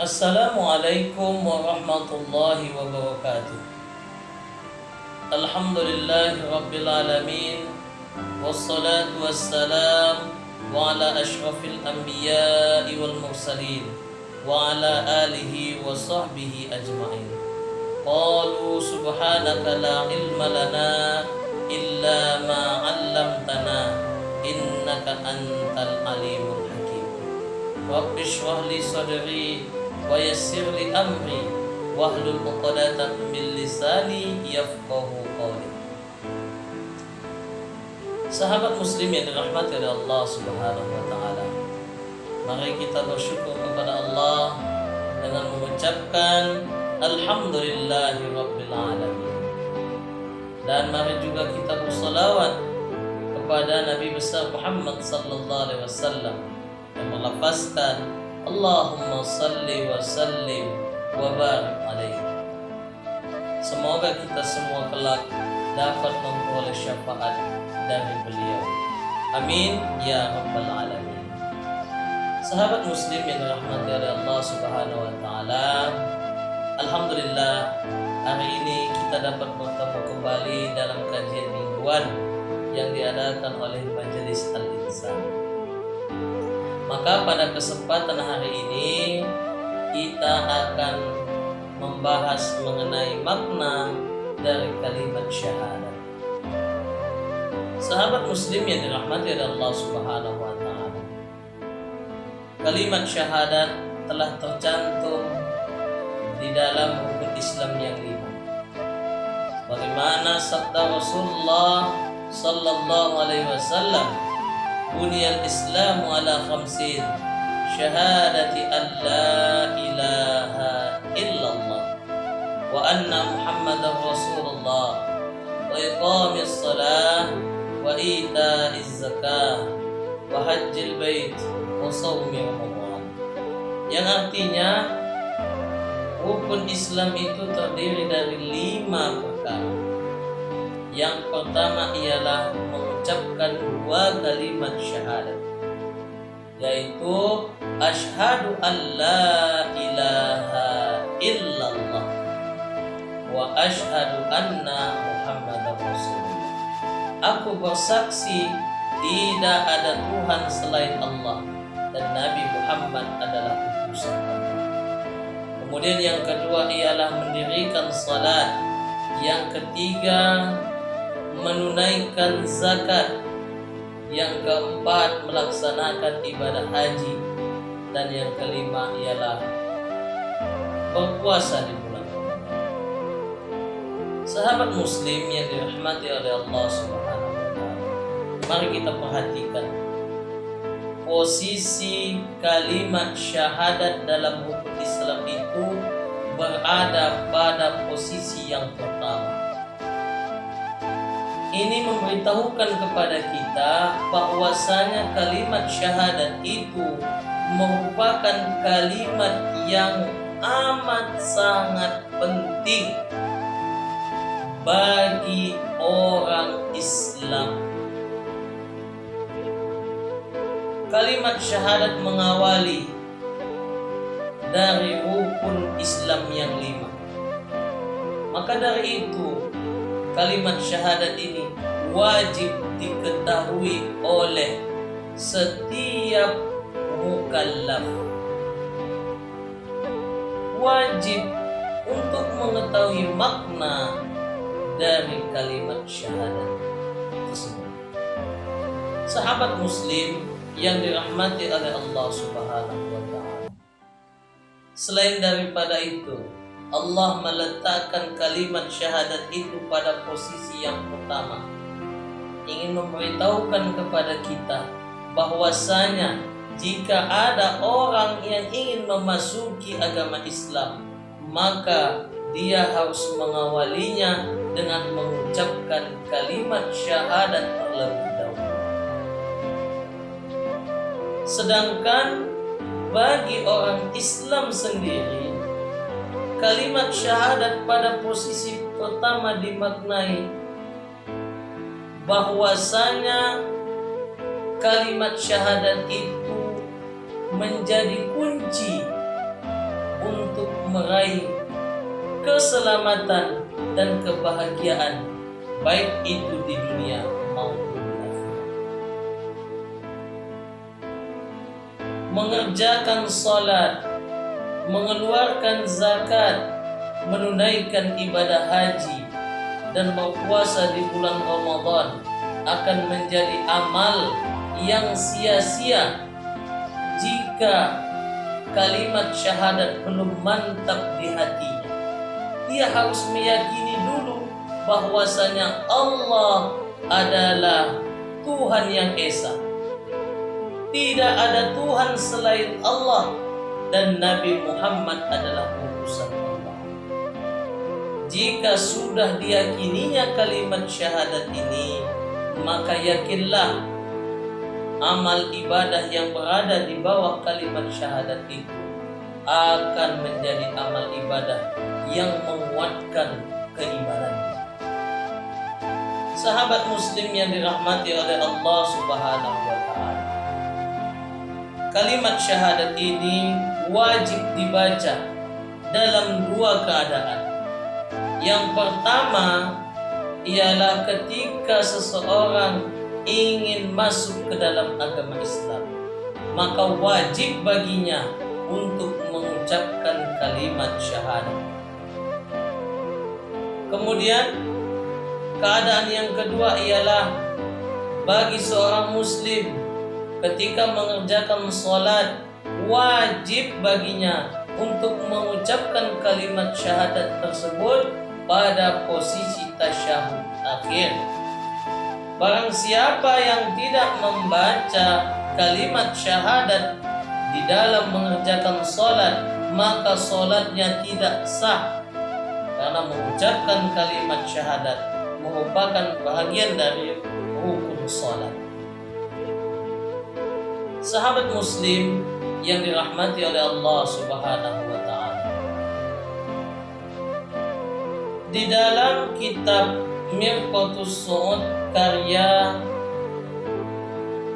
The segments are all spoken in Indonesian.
Assalamualaikum warahmatullahi wabarakatuh. Alhamdulillahi rabbil alamin. Wassalatu wassalam wa ala ashrafil anbiya'i wal mursalin wa ala alihi wa sahbihi ajma'in. Qalu subhanaka la ilma lana illa ma 'allamtana innaka antal alimul hakim. Rabbi shrah li sadri wa yassir li amri wahlul 'uqdatam min lisani yafqahu qawli. Sahabat muslim yang dirahmati oleh Allah Subhanahu wa taala, mari kita bersyukur kepada Allah dengan mengucapkan alhamdulillahi rabbil alamin. Dan mari juga kita bersalawat kepada Nabi besar Muhammad sallallahu alaihi wasallam yang melafazkan Allahumma salli wa sallim wa barik alaihi. Semoga kita semua kelak dapat memperoleh syafaat dari beliau. Amin ya rabbal alamin. Sahabat muslim yang dirahmati oleh Allah Subhanahu wa taala, alhamdulillah hari ini kita dapat bertemu kembali dalam kajian mingguan yang diadakan oleh Majelis Al-Insan. Maka pada kesempatan hari ini kita akan membahas mengenai makna dari kalimat syahadat. Sahabat muslim yang dirahmati oleh Allah Subhanahu wa taala, kalimat syahadat telah tercantum di dalam rukun Islam yang 5. Bagaimana sabda Rasulullah sallallahu alaihi wasallam, buniyal Islamu ala khamsin, syahadati an la ilaha illallah wa anna Muhammadar Rasulullah wa iqamis salah wa ita'iz zakah wa hajjil bait wa shaumi Ramadan. Yang artinya rukun Islam itu terdiri dari 5 perkara. Yang pertama ialah mengucapkan 2 kalimat syahadat, yaitu asyhadu an la ilaha illallah wa asyhadu anna Muhammadar Rasulullah. Aku bersaksi tidak ada Tuhan selain Allah dan Nabi Muhammad adalah utusan Allah. Kemudian yang kedua ialah mendirikan salat. Yang ketiga menunaikan zakat. Yang keempat melaksanakan ibadah haji. Dan yang kelima ialah berpuasa di bulan Ramadan. Sahabat muslim yang dirahmati oleh Allah Subhanahu wa taala, mari kita perhatikan posisi kalimat syahadat dalam hukum Islam itu berada pada posisi yang pertama. Ini memberitahukan kepada kita bahwasanya kalimat syahadat itu merupakan kalimat yang amat sangat penting bagi orang Islam. Kalimat syahadat mengawali dari rukun Islam yang 5. Maka dari itu kalimat syahadat ini wajib diketahui oleh setiap mukallaf. Wajib untuk mengetahui makna dari kalimat syahadat tersebut. Sahabat muslim yang dirahmati oleh Allah Subhanahu wa taala, selain daripada itu, Allah meletakkan kalimat syahadat itu pada posisi yang pertama, ingin memberitahukan kepada kita bahwasanya jika ada orang yang ingin memasuki agama Islam, maka dia harus mengawalinya dengan mengucapkan kalimat syahadat terlebih dahulu. Sedangkan bagi orang Islam sendiri, kalimat syahadat pada posisi pertama dimaknai bahwasanya kalimat syahadat itu menjadi kunci untuk meraih keselamatan dan kebahagiaan, baik itu di dunia maupun di akhirat. Mengerjakan salat, mengeluarkan zakat, menunaikan ibadah haji, dan berpuasa di bulan Ramadan akan menjadi amal yang sia-sia jika kalimat syahadat belum mantap di hatinya. Dia harus meyakini dulu bahwasanya Allah adalah Tuhan yang esa. Tidak ada Tuhan selain Allah, dan Nabi Muhammad adalah utusan Allah. Jika sudah diyakininya kalimat syahadat ini, maka yakinlah amal ibadah yang berada di bawah kalimat syahadat itu akan menjadi amal ibadah yang menguatkan keimanan. Sahabat muslim yang dirahmati oleh Allah Subhanahu wa taala, kalimat syahadat ini wajib dibaca dalam dua keadaan. Yang pertama ialah ketika seseorang ingin masuk ke dalam agama Islam, maka wajib baginya untuk mengucapkan kalimat syahadat. Kemudian keadaan yang kedua ialah bagi seorang muslim ketika mengerjakan salat, wajib baginya untuk mengucapkan kalimat syahadat tersebut pada posisi tasyahud akhir. Barang siapa yang tidak membaca kalimat syahadat di dalam mengerjakan salat, maka salatnya tidak sah, karena mengucapkan kalimat syahadat merupakan bahagian dari rukun salat. Sahabat muslim yang dirahmati oleh Allah Subhanahu wa taala, di dalam kitab Mirqatus Su'ud karya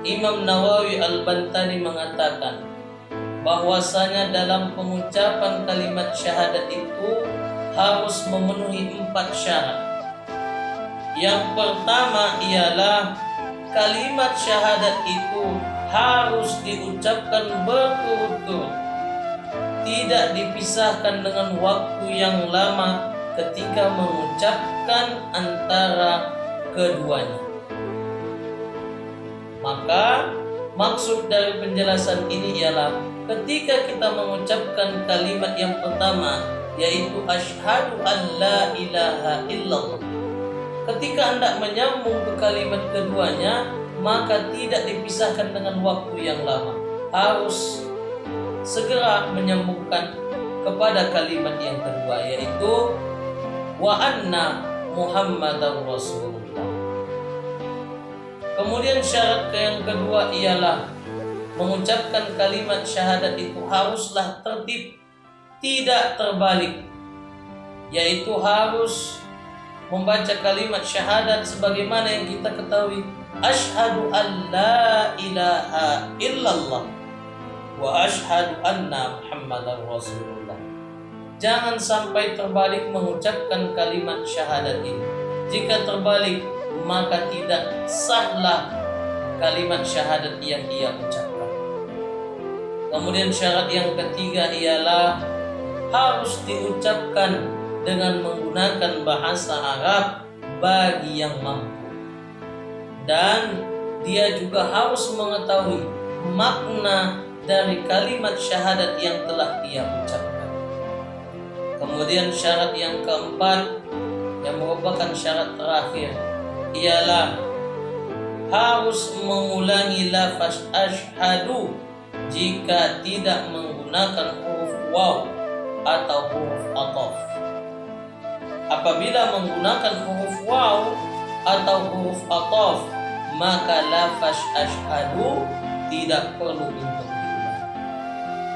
Imam Nawawi Al-Bantani mengatakan bahwasanya dalam pengucapan kalimat syahadat itu harus memenuhi 4 syarat. Yang pertama ialah kalimat syahadat itu harus diucapkan berturut-turut, tidak dipisahkan dengan waktu yang lama ketika mengucapkan antara keduanya. Maka maksud dari penjelasan ini ialah ketika kita mengucapkan kalimat yang pertama, yaitu asyhadu an la ilaha illallah, ketika hendak menyambung ke kalimat keduanya, maka tidak dipisahkan dengan waktu yang lama, harus segera menyambungkan kepada kalimat yang kedua, yaitu wa anna Muhammadar Rasulullah. Kemudian syarat yang kedua ialah mengucapkan kalimat syahadat itu haruslah tertib, tidak terbalik, yaitu harus membaca kalimat syahadat sebagaimana yang kita ketahui, asyhadu an la ilaha illallah wa asyhadu anna Muhammadar Rasulullah. Jangan sampai terbalik mengucapkan kalimat syahadat ini. Jika terbalik, maka tidak sahlah kalimat syahadat yang ia ucapkan. Kemudian syarat yang ketiga ialah harus diucapkan dengan menggunakan bahasa Arab bagi yang mampu, dan dia juga harus mengetahui makna dari kalimat syahadat yang telah dia ucapkan. Kemudian syarat yang keempat, yang merupakan syarat terakhir, ialah harus mengulangi lafaz asyhadu jika tidak menggunakan huruf waw atau huruf ataf. Apabila menggunakan huruf waw atau huruf ataf, maka lafaz asyhadu tidak perlu untuk diulang.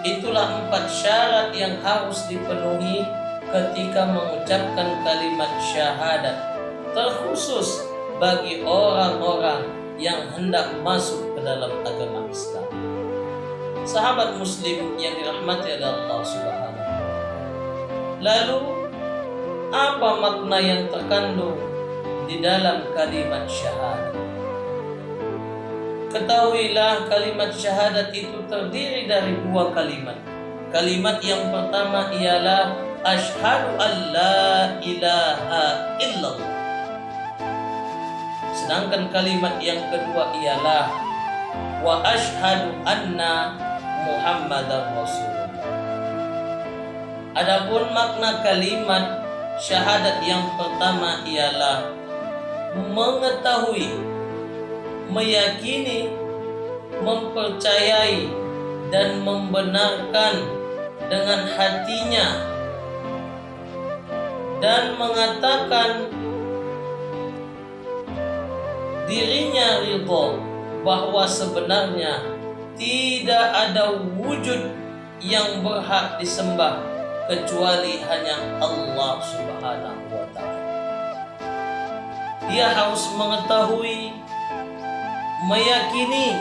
Itulah 4 syarat yang harus dipenuhi ketika mengucapkan kalimat syahadat, terkhusus bagi orang-orang yang hendak masuk ke dalam agama Islam. Sahabat muslim yang dirahmati oleh Allah Subhanahu wa taala, Lalu apa makna yang terkandung di dalam kalimat syahadat? Ketahuilah kalimat syahadat itu terdiri dari dua kalimat. Kalimat yang pertama ialah asyhadu an la ilaha illallah. Sedangkan kalimat yang kedua ialah wa asyhadu anna Muhammadar Rasulullah. Adapun makna kalimat syahadat yang pertama ialah mengetahui, meyakini, mempercayai dan membenarkan dengan hatinya dan mengatakan dirinya ridha bahwa sebenarnya tidak ada wujud yang berhak disembah kecuali hanya Allah Subhanahu wa ta'ala. Dia harus mengetahui, meyakini,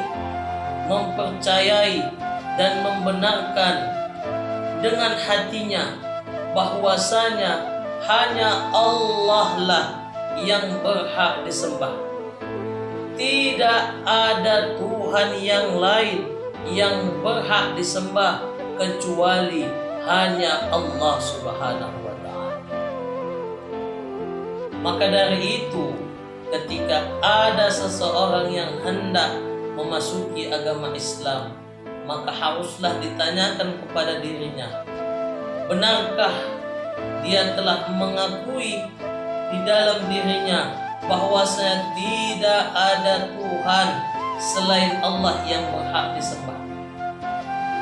mempercayai dan membenarkan dengan hatinya bahwasanya hanya Allah lah yang berhak disembah. Tidak ada Tuhan yang lain yang berhak disembah kecuali hanya Allah Subhanahu wa ta'ala. Maka dari itu, ketika ada seseorang yang hendak memasuki agama Islam, maka haruslah ditanyakan kepada dirinya, benarkah dia telah mengakui di dalam dirinya bahwasanya tidak ada Tuhan selain Allah yang berhak disembah.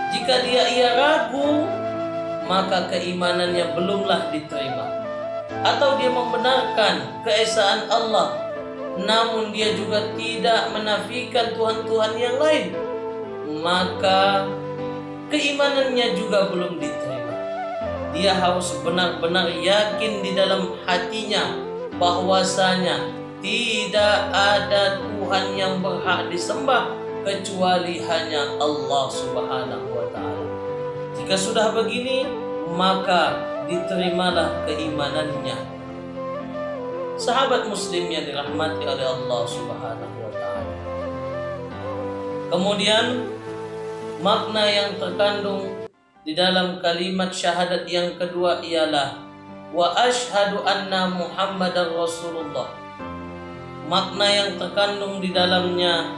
Jika ia ragu, maka keimanannya belumlah diterima. Atau dia membenarkan keesaan Allah, namun dia juga tidak menafikan Tuhan-Tuhan yang lain, maka keimanannya juga belum diterima. Dia harus benar-benar yakin di dalam hatinya bahwasanya tidak ada Tuhan yang berhak disembah kecuali hanya Allah Subhanahu wa ta'ala. Jika sudah begini, maka diterimalah keimanannya. Sahabat muslim yang dirahmati oleh Allah Subhanahu wa ta'ala. Kemudian makna yang terkandung di dalam kalimat syahadat yang kedua ialah wa asyhadu anna Muhammadar Rasulullah. Makna yang terkandung di dalamnya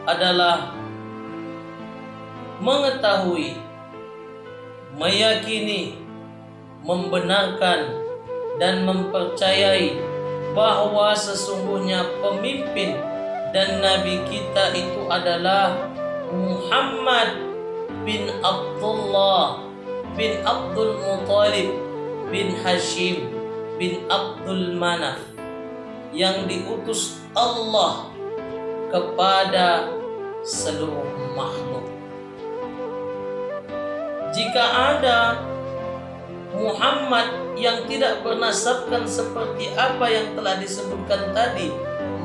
adalah mengetahui, meyakini, membenarkan dan mempercayai bahwa sesungguhnya pemimpin dan nabi kita itu adalah Muhammad bin Abdullah bin Abdul Muttalib bin Hashim bin Abdul Manaf, yang diutus Allah kepada seluruh makhluk. Jika ada Muhammad yang tidak bernasabkan seperti apa yang telah disebutkan tadi,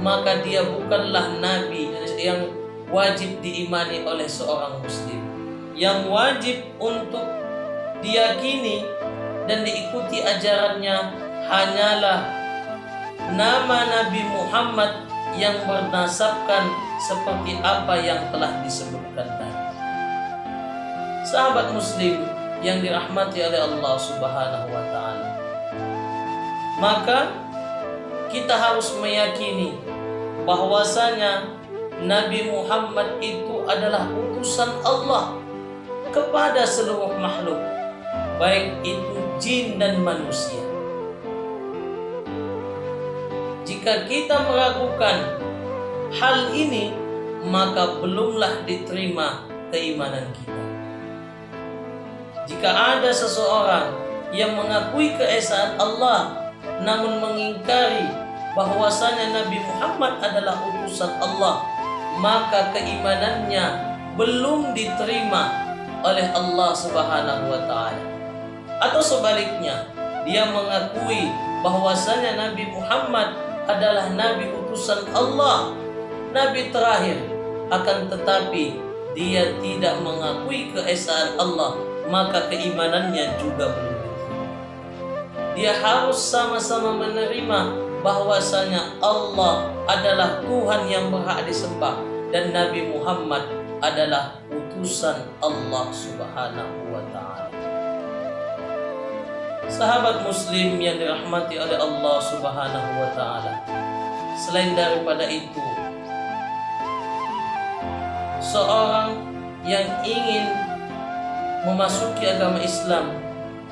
maka dia bukanlah nabi yang wajib diimani oleh seorang muslim. Yang wajib untuk diyakini dan diikuti ajarannya hanyalah nama Nabi Muhammad yang bernasabkan seperti apa yang telah disebutkan tadi. Sahabat muslim yang dirahmati oleh Allah Subhanahu wa ta'ala, maka kita harus meyakini bahwasanya Nabi Muhammad itu adalah utusan Allah kepada seluruh makhluk, baik itu jin dan manusia. Jika kita meragukan hal ini, maka belumlah diterima keimanan kita. Jika ada seseorang yang mengakui keesaan Allah namun mengingkari bahwasanya Nabi Muhammad adalah utusan Allah, maka keimanannya belum diterima oleh Allah Subhanahu wa ta'ala. Atau sebaliknya, dia mengakui bahwasanya Nabi Muhammad adalah nabi utusan Allah, nabi terakhir, akan tetapi dia tidak mengakui keesaan Allah, maka keimanannya juga belum diterima. Dia harus sama-sama menerima bahwasanya Allah adalah Tuhan yang berhak disembah dan Nabi Muhammad adalah utusan Allah Subhanahu wa taala. Sahabat muslim yang dirahmati oleh Allah Subhanahu wa taala, selain daripada itu, seorang yang ingin memasuki agama Islam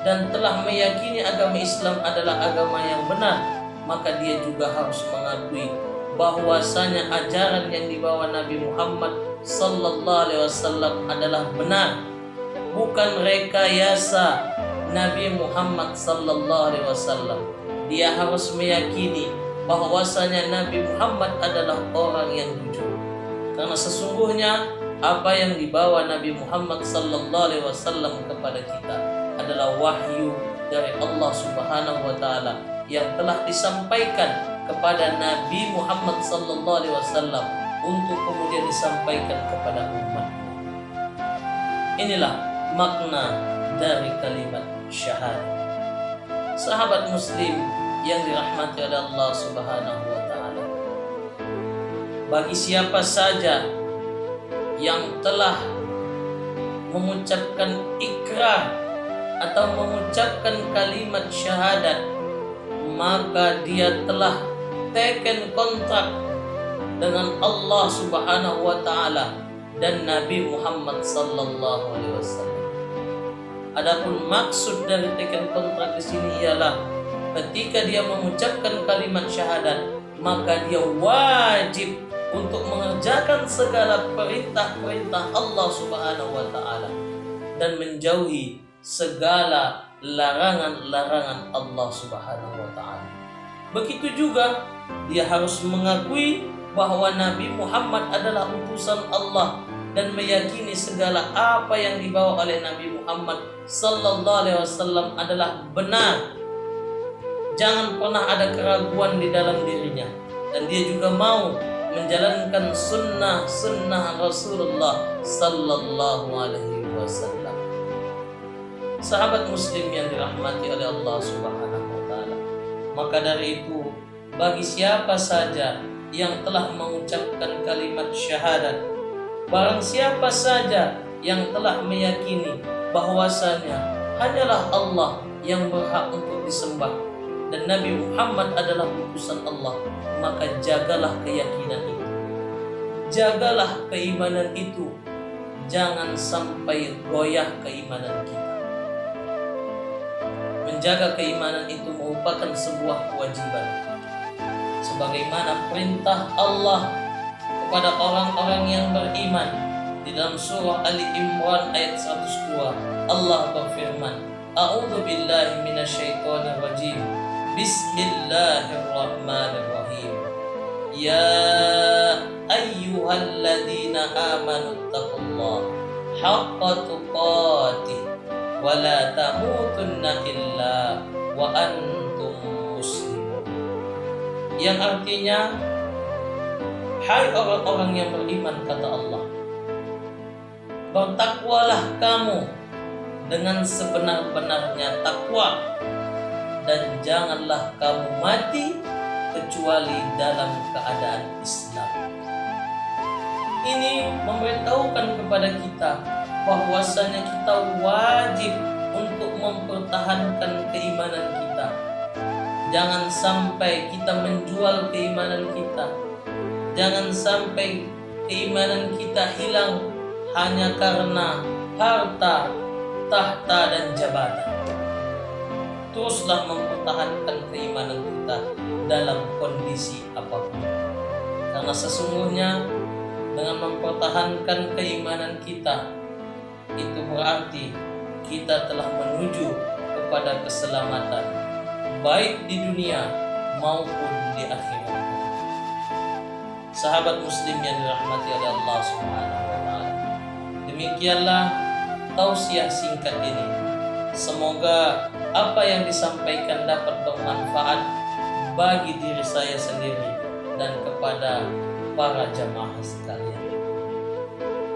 dan telah meyakini agama Islam adalah agama yang benar, maka dia juga harus mengakui bahwasanya ajaran yang dibawa Nabi Muhammad sallallahu alaihi wasallam adalah benar, bukan rekayasa Nabi Muhammad sallallahu alaihi wasallam. Dia harus meyakini bahwasanya Nabi Muhammad adalah orang yang jujur. Karena sesungguhnya apa yang dibawa Nabi Muhammad sallallahu alaihi wasallam kepada kita adalah wahyu dari Allah Subhanahu wa taala yang telah disampaikan kepada Nabi Muhammad sallallahu alaihi wasallam untuk kemudian disampaikan kepada umat. Inilah makna dari kalimat syahadat. Sahabat muslim yang dirahmati oleh Allah Subhanahu wa taala, bagi siapa saja yang telah mengucapkan ikrar atau mengucapkan kalimat syahadat, maka dia telah taken kontrak dengan Allah Subhanahu wa taala dan Nabi Muhammad sallallahu alaihi wasallam. Adapun maksud dari taken kontrak di sini ialah ketika dia mengucapkan kalimat syahadat, maka dia wajib untuk mengerjakan segala perintah-perintah Allah Subhanahu wa taala dan menjauhi segala larangan-larangan Allah Subhanahu wa taala. Begitu juga dia harus mengakui bahwa Nabi Muhammad adalah utusan Allah dan meyakini segala apa yang dibawa oleh Nabi Muhammad sallallahu alaihi wasallam adalah benar. Jangan pernah ada keraguan di dalam dirinya, dan dia juga mau menjalankan sunnah Rasulullah sallallahu alaihi wasallam. Sahabat muslim yang dirahmati oleh Allah Subhanahu wa taala, maka dari itu bagi siapa saja yang telah mengucapkan kalimat syahadat, barang siapa saja yang telah meyakini bahwasanya hanyalah Allah yang berhak untuk disembah dan Nabi Muhammad adalah utusan Allah, maka jagalah keyakinan itu, jagalah keimanan itu, jangan sampai goyah keimanan kita. Menjaga keimanan itu merupakan sebuah kewajiban, sebagaimana perintah Allah kepada orang-orang yang beriman di dalam surah Ali Imran ayat 102. Allah berfirman, A'udzu billahi minasyaitonir rajim. Bismillahirrahmanirrahim. Ya ayyuhalladzina amanu taqullaha haqqa tuqatih wa la tamutunna illa wa antum muslimun. Yang artinya, hai orang-orang yang beriman, kata Allah, bertakwalah kamu dengan sebenar-benarnya takwa, dan janganlah kamu mati kecuali dalam keadaan Islam. Ini memberitahukan kepada kita bahwasanya kita wajib untuk mempertahankan keimanan kita. Jangan sampai kita menjual keimanan kita. Jangan sampai keimanan kita hilang hanya karena harta, tahta, dan jabatan. Teruslah mempertahankan keimanan kita dalam kondisi apapun. Karena sesungguhnya dengan mempertahankan keimanan kita, itu berarti kita telah menuju kepada keselamatan, baik di dunia maupun di akhirat. Sahabat muslim yang dirahmati oleh Allah Subhanahu wa taala, demikianlah tausiah singkat ini. Semoga apa yang disampaikan dapat bermanfaat bagi diri saya sendiri dan kepada para jamaah sekalian.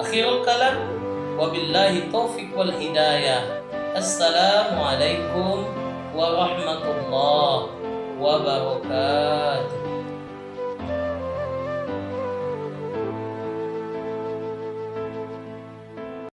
Akhirul kalam, wabillahi taufiq wal hidayah. Assalamualaikum warahmatullahi wabarakatuh.